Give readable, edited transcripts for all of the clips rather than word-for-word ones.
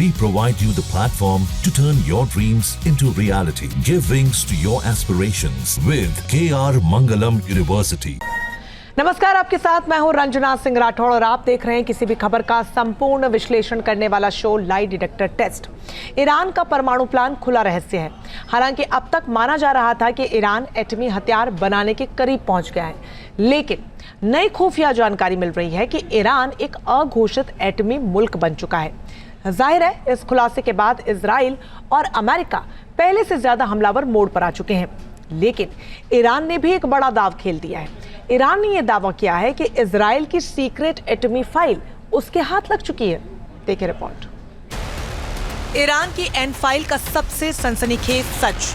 We provide you the platform to turn your dreams into reality. Give wings to your aspirations with KR Mangalam University. नमस्कार, आपके साथ मैं हूं रंजना सिंह राठौड़ और आप देख रहे हैं किसी भी खबर का संपूर्ण विश्लेषण करने वाला show lie detector test. Iran का परमाणु प्लान खुला रहस्य है। हालांकि अब तक माना जा रहा था कि ईरान एटमी हथियार बनाने के करीब पहुंच गया है, लेकिन नई खुफिया जानकारी मिल रही है कि ईरान एक अघोषित एटमी मुल्क बन चुका है। जाहिर है, इस खुलासे के बाद इजराइल और अमेरिका पहले से ज्यादा हमलावर मोड पर आ चुके हैं, लेकिन ईरान ने भी एक बड़ा दाव खेल दिया है। ईरान ने यह दावा किया है कि इजराइल की सीक्रेट एटमी फाइल उसके हाथ लग चुकी है। देखिए रिपोर्ट। ईरान की एन फाइल का सबसे सनसनीखेज सच।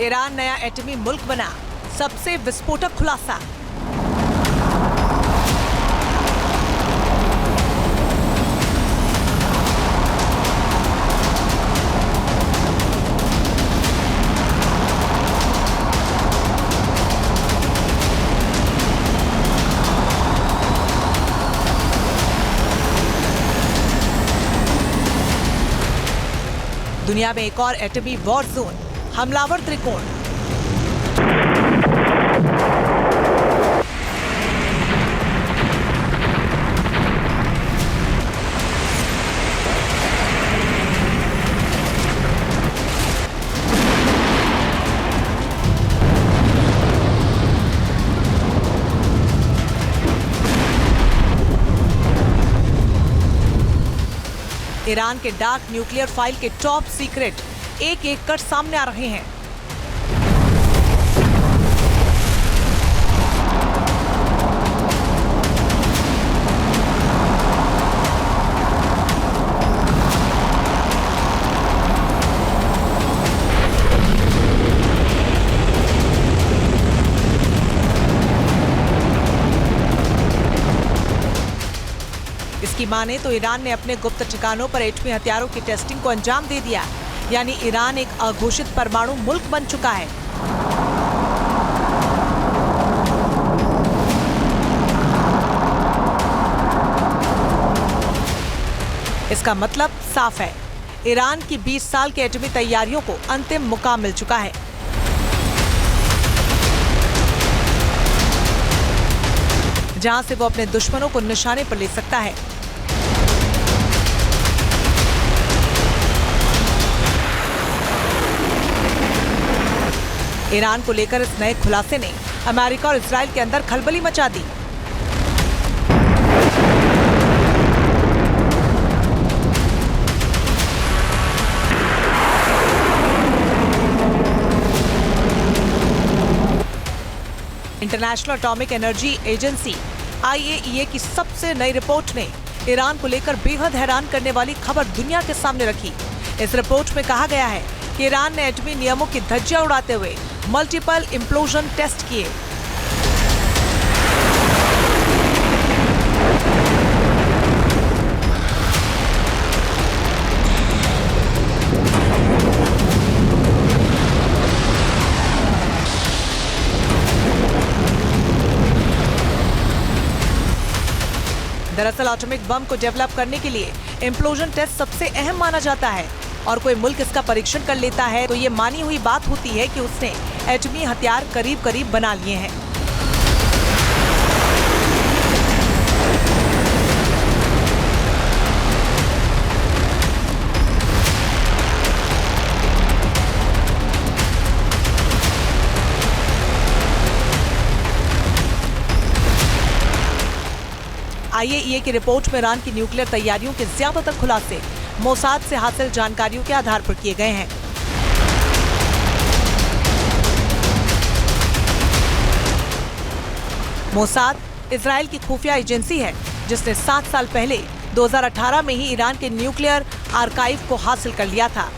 ईरान नया एटमी मुल्क बना, सबसे विस्फोटक खुलासा। दुनिया में एक और एटमी वॉर जोन, हमलावर त्रिकोण। ईरान के डार्क न्यूक्लियर फाइल के टॉप सीक्रेट एक एक कर सामने आ रहे हैं। इसकी माने तो ईरान ने अपने गुप्त ठिकानों पर एटमी हथियारों की टेस्टिंग को अंजाम दे दिया, यानी ईरान एक अघोषित परमाणु मुल्क बन चुका है। इसका मतलब साफ है, ईरान की 20 साल की एटमी तैयारियों को अंतिम मुकाम मिल चुका है। जहां से वो अपने दुश्मनों को निशाने पर ले सकता है। ईरान को लेकर इस नए खुलासे ने अमेरिका और इजराइल के अंदर खलबली मचा दी। International atomic energy agency IAEA की सबसे नई रिपोर्ट ने ईरान को लेकर बेहद हैरान करने वाली खबर दुनिया के सामने रखी। इस रिपोर्ट में कहा गया है कि ईरान ने एटमी नियमों की धज्जियां उड़ाते हुए मल्टीपल इम्प्लोजन टेस्ट किए। दरअसल एटॉमिक बम को डेवलप करने के लिए इम्प्लोजन टेस्ट सबसे अहम माना जाता है, और कोई मुल्क इसका परीक्षण कर लेता है तो ये मानी हुई बात होती है कि उसने एटमी हथियार करीब करीब बना लिए हैं। IAEA की रिपोर्ट में ईरान की न्यूक्लियर तैयारियों के ज्यादातर खुलासे मोसाद से हासिल जानकारियों के आधार पर किए गए हैं। मोसाद इजराइल की खुफिया एजेंसी है जिसने 7 साल पहले 2018 में ही ईरान के न्यूक्लियर आर्काइव को हासिल कर लिया था।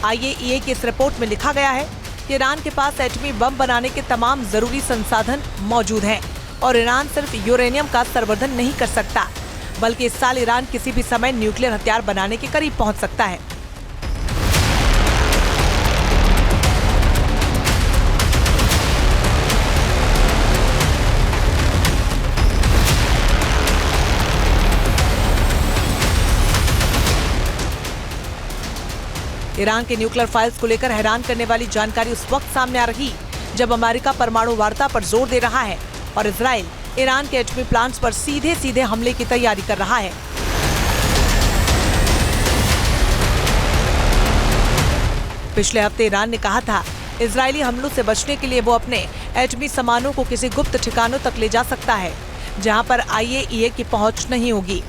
IAEA की इस रिपोर्ट में लिखा गया है कि ईरान के पास एटमी बम बनाने के तमाम जरूरी संसाधन मौजूद हैं और ईरान सिर्फ यूरेनियम का संवर्धन नहीं कर सकता, बल्कि इस साल ईरान किसी भी समय न्यूक्लियर हथियार बनाने के करीब पहुंच सकता है। ईरान के न्यूक्लियर फाइल्स को लेकर हैरान करने वाली जानकारी उस वक्त सामने आ रही जब अमेरिका परमाणु वार्ता पर जोर दे रहा है और इजराइल ईरान के एटमी प्लांट्स पर सीधे सीधे हमले की तैयारी कर रहा है। पिछले हफ्ते ईरान ने कहा था इजरायली हमलों से बचने के लिए वो अपने एटमी सामानों को किसी गुप्त ठिकानों तक ले जा सकता है जहां पर IAEA की पहुंच नहीं होगी।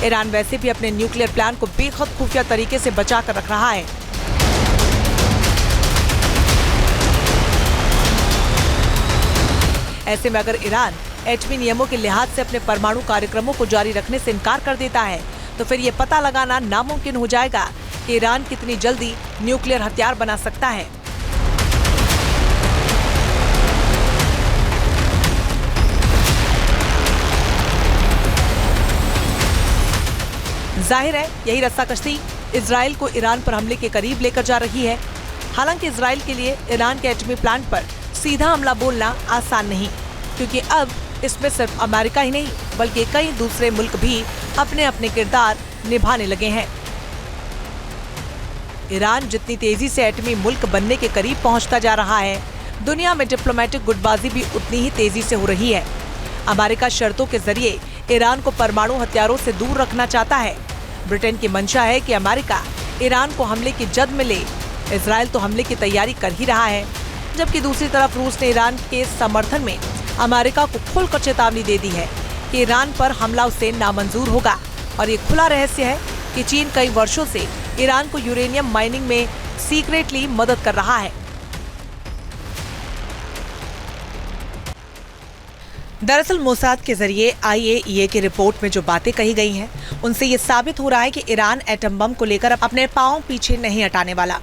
ईरान वैसे भी अपने न्यूक्लियर प्लान को बेहद खुफिया तरीके से बचा कर रख रहा है। ऐसे में अगर ईरान एटमी नियमों के लिहाज से अपने परमाणु कार्यक्रमों को जारी रखने से इनकार कर देता है तो फिर ये पता लगाना नामुमकिन हो जाएगा कि ईरान कितनी जल्दी न्यूक्लियर हथियार बना सकता है। जाहिर है यही रस्साकशी इजराइल को ईरान पर हमले के करीब लेकर जा रही है। हालांकि इजराइल के लिए ईरान के एटमी प्लांट पर सीधा हमला बोलना आसान नहीं, क्योंकि अब इसमें सिर्फ अमेरिका ही नहीं बल्कि कई दूसरे मुल्क भी अपने अपने किरदार निभाने लगे हैं। ईरान जितनी तेजी से एटमी मुल्क बनने के करीब पहुंचता जा रहा है, दुनिया में डिप्लोमेटिक गुटबाजी भी उतनी ही तेजी से हो रही है। अमेरिका शर्तों के जरिए ईरान को परमाणु हथियारों से दूर रखना चाहता है। ब्रिटेन की मंशा है कि अमेरिका ईरान को हमले की जद में ले। इजराइल तो हमले की तैयारी कर ही रहा है, जबकि दूसरी तरफ रूस ने ईरान के समर्थन में अमेरिका को खुलकर चेतावनी दे दी है कि ईरान पर हमला उसे नामंजूर होगा। और ये खुला रहस्य है कि चीन कई वर्षों से ईरान को यूरेनियम माइनिंग में सीक्रेटली मदद कर रहा है। दरअसल मोसाद के जरिए IAEA की रिपोर्ट में जो बातें कही गई हैं, उनसे ये साबित हो रहा है कि ईरान एटम बम को लेकर अपने पांव पीछे नहीं हटाने वाला।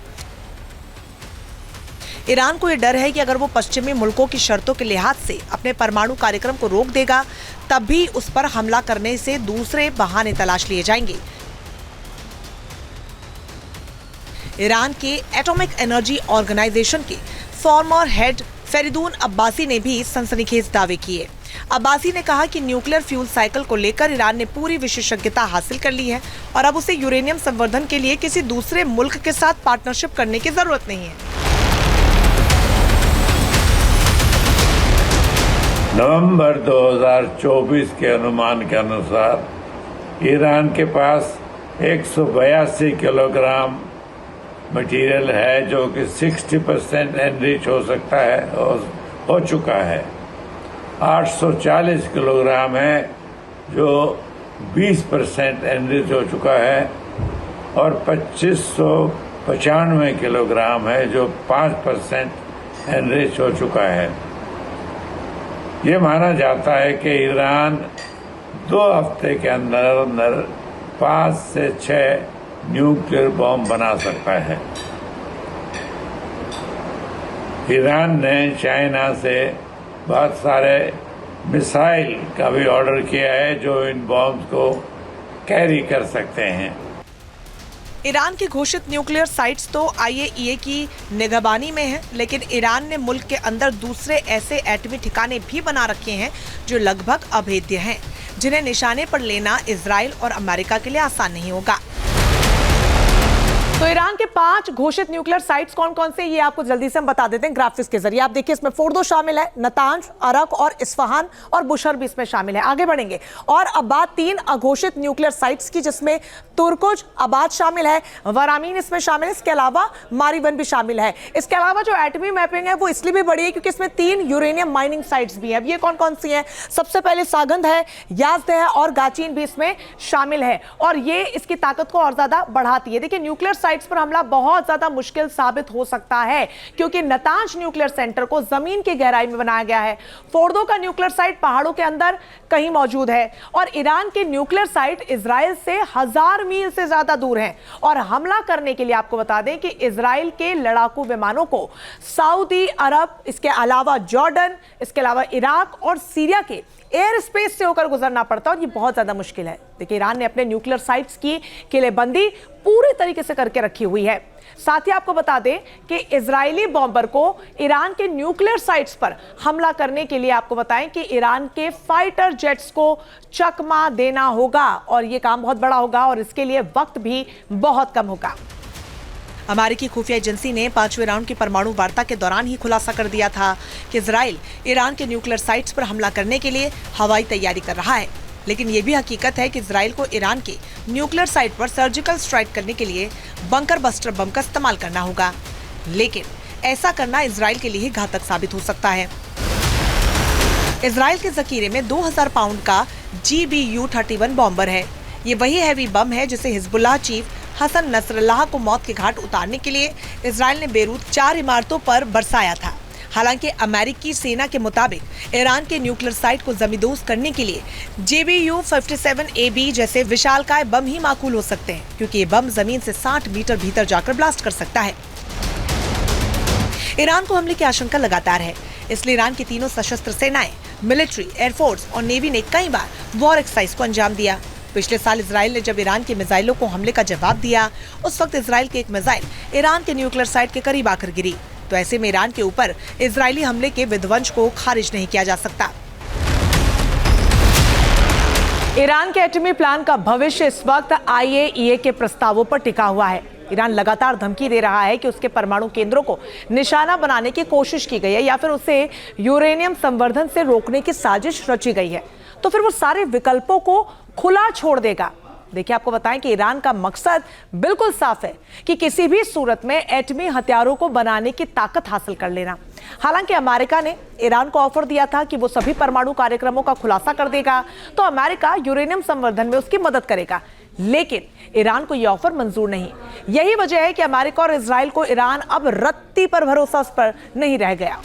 ईरान को ये डर है कि अगर वो पश्चिमी मुल्कों की शर्तों के लिहाज से अपने परमाणु कार्यक्रम को रोक देगा, तब भी उस पर हमला करने से दूसरे बहाने तलाश लिए जाएंगे। ईरान के एटॉमिक एनर्जी ऑर्गेनाइजेशन के फॉर्मर हेड फरीदून अब्बासी ने भी सनसनीखेज दावे किए। अब्बासी ने कहा कि न्यूक्लियर फ्यूल साइकिल को लेकर ईरान ने पूरी विशेषज्ञता हासिल कर ली है और अब उसे यूरेनियम संवर्धन के लिए किसी दूसरे मुल्क के साथ पार्टनरशिप करने की जरूरत नहीं है। नवंबर 2024 के अनुमान के अनुसार ईरान के पास 182 किलोग्राम मटेरियल है जो कि 60% एनरिच हो सकता है और हो चुका है। 840 किलोग्राम है जो 20% एनरिच हो चुका है और 2595 किलोग्राम है जो 5% एनरिच हो चुका है। ये माना जाता है कि ईरान 2 हफ्ते के अंदर 5 से 6 न्यूक्लियर बॉम्ब बना सकता है। ईरान ने चाइना से बहुत सारे मिसाइल का भी ऑर्डर किया है जो इन बॉम्ब को कैरी कर सकते हैं। ईरान की घोषित न्यूक्लियर साइट्स तो IAEA की निगरानी में है, लेकिन ईरान ने मुल्क के अंदर दूसरे ऐसे एटमी ठिकाने भी बना रखे हैं जो लगभग अभेद्य हैं, जिन्हें निशाने पर लेना इजराइल और अमेरिका के लिए आसान नहीं होगा। तो ईरान के 5 घोषित न्यूक्लियर साइट्स कौन कौन से, ये आपको जल्दी से हम बता देते हैं ग्राफिक्स के जरिए। आप देखिए, इसमें फोर्दो शामिल है, नतांज, अरक और इस्फहान और बुशर भी इसमें शामिल है। आगे बढ़ेंगे और अब बात 3 अघोषित न्यूक्लियर साइट्स की, जिसमें तुर्कुज, अबाद शामिल है, वरामीन इसमें शामिल है, इसके अलावा मारीवन भी शामिल है। इसके अलावा जो एटमी मैपिंग है वो इसलिए भी बड़ी है क्योंकि इसमें 3 यूरेनियम माइनिंग साइट्स भी हैं। अब ये कौन कौन सी हैं? सबसे पहले सागंद है, याज़द है और गाचीन भी इसमें शामिल है और ये इसकी ताकत को और ज्यादा बढ़ाती है। देखिए, न्यूक्लियर साइट्स पर हमला बहुत ज्यादा मुश्किल साबित हो सकता है क्योंकि नतांज न्यूक्लियर सेंटर को जमीन की गहराई में बनाया गया है। फोर्दो का न्यूक्लियर साइट पहाड़ों के अंदर कहीं मौजूद है और ईरान के न्यूक्लियर साइट इजराइल से 1000 मील से ज्यादा दूर हैं। और हमला करने के लिए आपको बता दें कि इजराइल के लड़ाकू विमानों को सऊदी अरब, इसके अलावा जॉर्डन, इसके अलावा इराक और सीरिया के एयर स्पेस से होकर गुजरना पड़ता है और ये बहुत ज्यादा मुश्किल है। देखिए, ईरान ने अपने न्यूक्लियर साइट्स की किलेबंदी पूरी तरीके से करके रखी हुई है। साथ ही आपको बता दें कि इजरायली बॉम्बर को ईरान के न्यूक्लियर साइट्स पर हमला करने के लिए आपको बताएं कि ईरान के फाइटर जेट्स को चकमा देना होगा और यह काम बहुत बड़ा होगा और इसके लिए वक्त भी बहुत कम होगा। अमेरिकी खुफिया एजेंसी ने 5वें राउंड की परमाणु वार्ता के दौरान ही खुलासा कर दिया था कि इजराइल ईरान के न्यूक्लियर साइट्स पर हमला करने के लिए हवाई तैयारी कर रहा है। लेकिन ये भी हकीकत है कि इजराइल को ईरान के न्यूक्लियर साइट पर सर्जिकल स्ट्राइक करने के लिए बंकर बस्टर बम का इस्तेमाल करना होगा। लेकिन ऐसा करना इजराइल के लिए ही घातक साबित हो सकता है। इजराइल के जखीरे में 2000 पाउंड का GBU-31 बॉम्बर है। ये वही हैवी बम है जिसे हिजबुल्लाह चीफ हसन नसरल्लाह को मौत के घाट उतारने के लिए इजराइल ने बेरूत 4 इमारतों पर बरसाया था। हालांकि अमेरिकी सेना के मुताबिक ईरान के न्यूक्लियर साइट को जमींदोज करने के लिए GBU-57AB जैसे विशालकाय बम ही माकूल हो सकते हैं क्योंकि ये बम जमीन से 60 मीटर भीतर जाकर ब्लास्ट कर सकता है। ईरान को हमले की आशंका लगातार है, इसलिए ईरान की तीनों सशस्त्र सेनाएं, मिलिट्री, एयरफोर्स और नेवी ने कई बार वॉर एक्सरसाइज को अंजाम दिया। पिछले साल इजराइल ने जब ईरान के मिसाइलों को हमले का जवाब दिया, उस वक्त इजराइल की एक मिसाइल ईरान के न्यूक्लियर साइट के करीब आकर गिरी। तो ऐसे में ईरान के ऊपर इजरायली हमले के विध्वंस को खारिज नहीं किया जा सकता। ईरान के एटमी प्लान का भविष्य इस वक्त IAEA के प्रस्तावों पर टिका हुआ है। ईरान लगातार धमकी दे रहा है कि उसके परमाणु केंद्रों को निशाना बनाने की कोशिश की गई है या फिर उसे यूरेनियम संवर्धन से रोकने की साजिश रची गई है। तो फिर वो सारे विकल्पों को खुला छोड़ देगा। देखिए, आपको बताएं कि ईरान का मकसद बिल्कुल साफ है कि किसी भी सूरत में एटमी हथियारों को बनाने की ताकत हासिल कर लेना। हालांकि अमेरिका ने ईरान को ऑफर दिया था कि वो सभी परमाणु कार्यक्रमों का खुलासा कर देगा तो अमेरिका यूरेनियम संवर्धन में उसकी मदद करेगा, लेकिन ईरान को यह ऑफर मंजूर नहीं। यही वजह है कि अमेरिका और इजराइल को ईरान अब रत्ती पर भरोसा उस पर नहीं रह गया।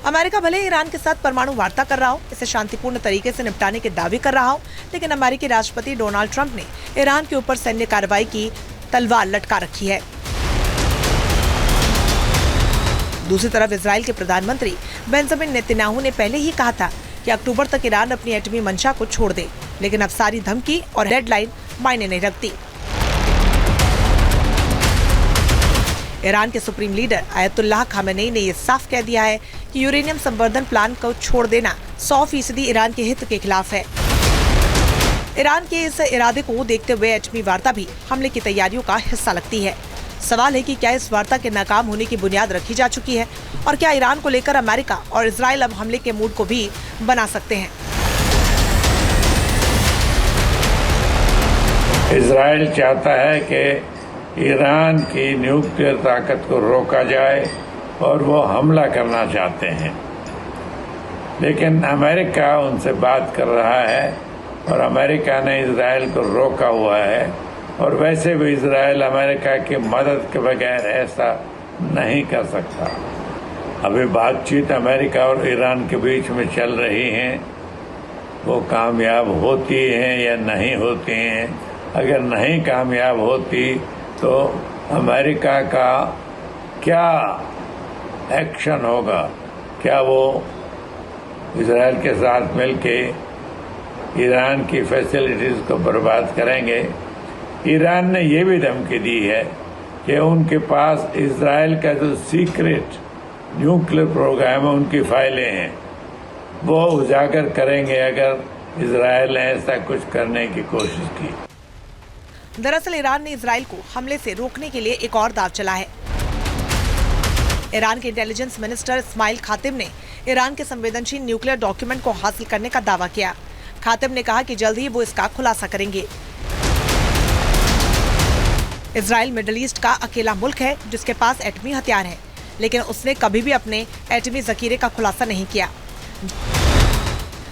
अमेरिका भले ईरान के साथ परमाणु वार्ता कर रहा हो, इसे शांतिपूर्ण तरीके से निपटाने के दावे कर रहा हो, लेकिन अमेरिकी राष्ट्रपति डोनाल्ड ट्रंप ने ईरान के ऊपर सैन्य कार्रवाई की तलवार लटका रखी है। दूसरी तरफ इजराइल के प्रधानमंत्री बेंजामिन नेतन्याहू ने पहले ही कहा था कि अक्टूबर तक ईरान अपनी एटमी मंशा को छोड़ दे, लेकिन अब सारी धमकी और डेडलाइन मायने नहीं रखती। ईरान के सुप्रीम लीडर आयतुल्लाह खामेनेई ने यह साफ कह दिया है कि यूरेनियम संवर्धन प्लान को छोड़ देना 100% ईरान के हित के खिलाफ है। ईरान के इस इरादे को देखते हुए एटमी वार्ता भी हमले की तैयारियों का हिस्सा लगती है। सवाल है कि क्या इस वार्ता के नाकाम होने की बुनियाद रखी जा चुकी है और क्या ईरान को लेकर अमेरिका और इजराइल अब हमले के मूड को भी बना सकते हैं। इजराइल चाहता है कि ईरान की न्यूक्लियर ताकत को रोका जाए और वो हमला करना चाहते हैं, लेकिन अमेरिका उनसे बात कर रहा है और अमेरिका ने इजराइल को रोका हुआ है और वैसे भी इजराइल अमेरिका की मदद के बगैर ऐसा नहीं कर सकता। अभी बातचीत अमेरिका और ईरान के बीच में चल रही है, वो कामयाब होती हैं या नहीं होती हैं। अगर नहीं कामयाब होती तो अमेरिका का क्या एक्शन होगा? क्या वो इजराइल के साथ मिलके ईरान की फैसिलिटीज को बर्बाद करेंगे? ईरान ने ये भी धमकी दी है कि उनके पास इजराइल का जो सीक्रेट न्यूक्लियर प्रोग्राम है, उनकी फाइलें हैं, वो उजागर करेंगे अगर इजराइल ने ऐसा कुछ करने की कोशिश की। दरअसल ईरान ने इजराइल को हमले से रोकने के लिए एक और दांव चला है। ईरान के इंटेलिजेंस मिनिस्टर इस्माइल खातिम ने ईरान के संवेदनशील न्यूक्लियर डॉक्यूमेंट को हासिल करने का दावा किया। खातिम ने कहा कि जल्द ही वो इसका खुलासा करेंगे। इजराइल मिडिल ईस्ट का अकेला मुल्क है जिसके पास एटमी हथियार है, लेकिन उसने कभी भी अपने एटमी जखीरे का खुलासा नहीं किया।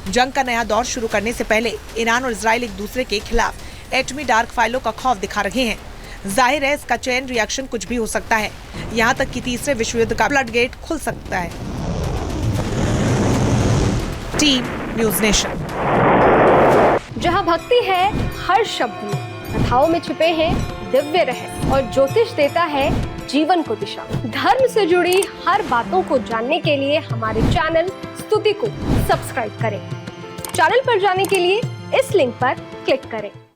जंग का नया दौर शुरू करने से पहले ईरान और इजराइल एक दूसरे के खिलाफ एटमी डार्क फाइलों का खौफ दिखा रहे हैं। जाहिर है इसका चेन रिएक्शन कुछ भी हो सकता है, यहाँ तक कि तीसरे विश्व युद्ध का फ्लड गेट खुल सकता है। Team news nation. जहाँ भक्ति है हर शब्द में, कथाओं में छुपे हैं दिव्य रहस्य और ज्योतिष देता है जीवन को दिशा। धर्म से जुड़ी हर बातों को जानने के लिए हमारे चैनल स्तुति को सब्सक्राइब करें। चैनल पर जाने के लिए इस लिंक पर क्लिक करें।